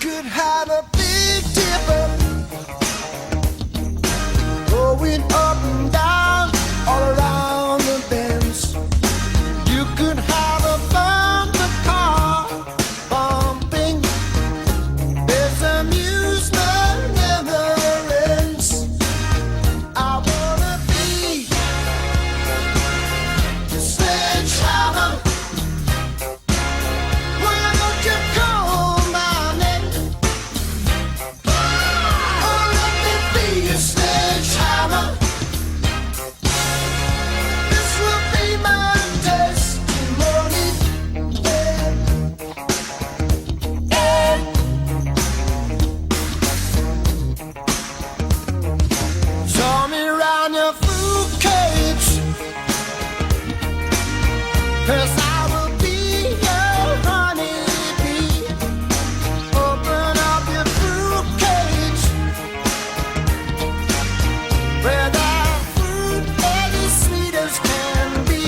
could have a big dipper going up and down all around the bends. You could have a bumper car bumping. There's amusement never ends. I wanna be the sledgehammer. Why don't you call my name? Oh, let me be your sledgehammer. This will be my testimony. Show me round your fruit cage, 'cause I will be your honeybee. Open up your fruit cage, where the fruit is as sweet as can be.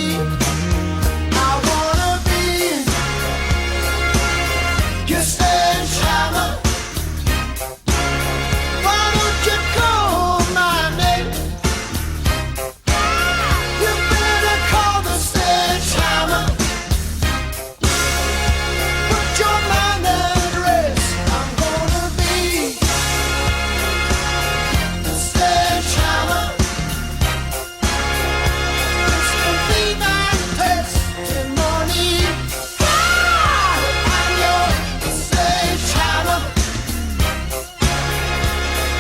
I wanna be your sledgehammer. Why don't you call my name? You better call the sledgehammer. Put your mind at rest. I'm gonna be the sledgehammer. This will be my testimony. I'm your sledgehammer.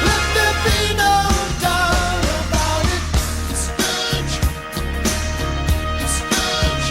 Let there be no doubt about it. Sledge, sledge,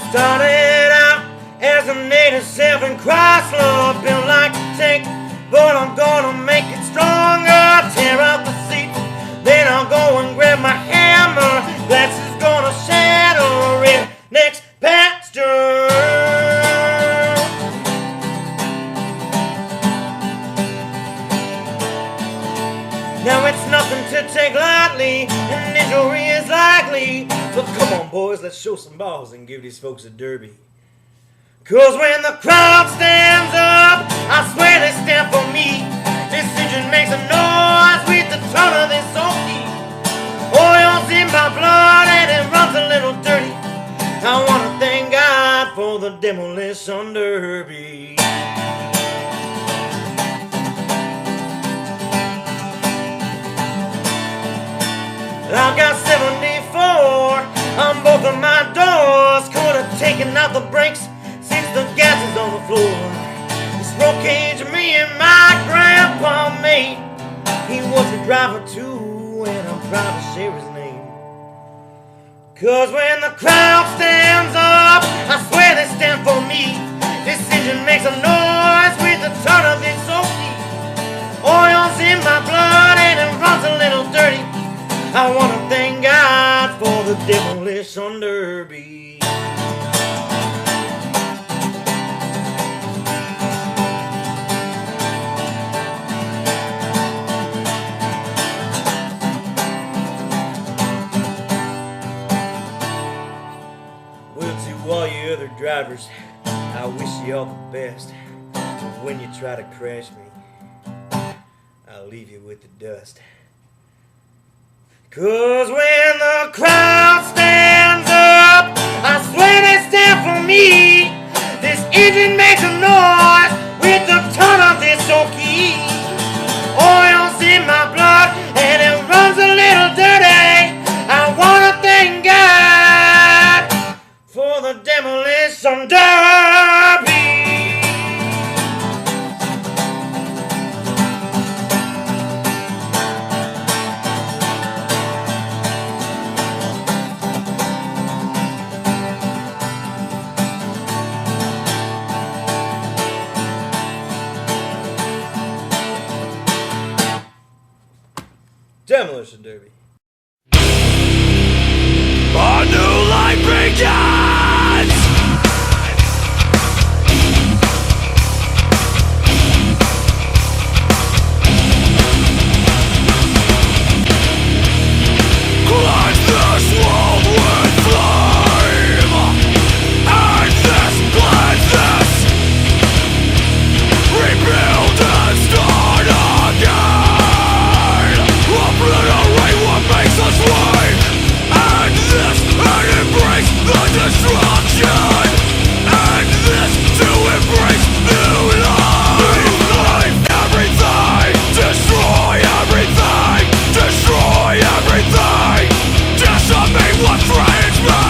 Started out as a native seven Chrysler, built like a tank, but I'm gonna make it stronger. Tear out the seat, then I'll go and grab my hammer. Glass is gonna shatter it next pasture. Now it's nothing to take lightly, and injury is likely. But come on, boys, let's show some balls and give these folks a derby. 'Cause when the crowd stands up, I swear they stand for me. This engine makes a noise with the tone of this old key. Oil's in my blood and it runs a little dirty. I want to thank God for the Demolition Derby. I've got 74 on both of my doors. Could have taking out the brakes since the gas is on the floor. This road cage me and my grandpa made. He was a driver too, and I'm proud to share his name. 'Cause when the crowd stands up, I swear they stand for me. This engine makes a noise with the turn of this OP. Oil's in my blood and it runs a little dirty. I want to thank God for the Demolition Derby. Well, to all you other drivers, I wish you all the best. But when you try to crash me, I'll leave you with the dust. 'Cause when the crowd stands up, I swear they stand for me. This engine makes a noise with the ton of this oaky. Oil's in my blood and it runs a little dirty. I wanna thank God for the Demolition Derby. Demolition Derby. A new life begins! Cleanse this world with flame, and this cleanse this. Rebuild and start again. Obliterate what makes us weak, and this, and embrace the destruction, and this to embrace new life. Everything, destroy everything, destroy everything, decimate what threatens me.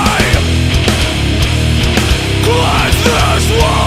Cleanse this world.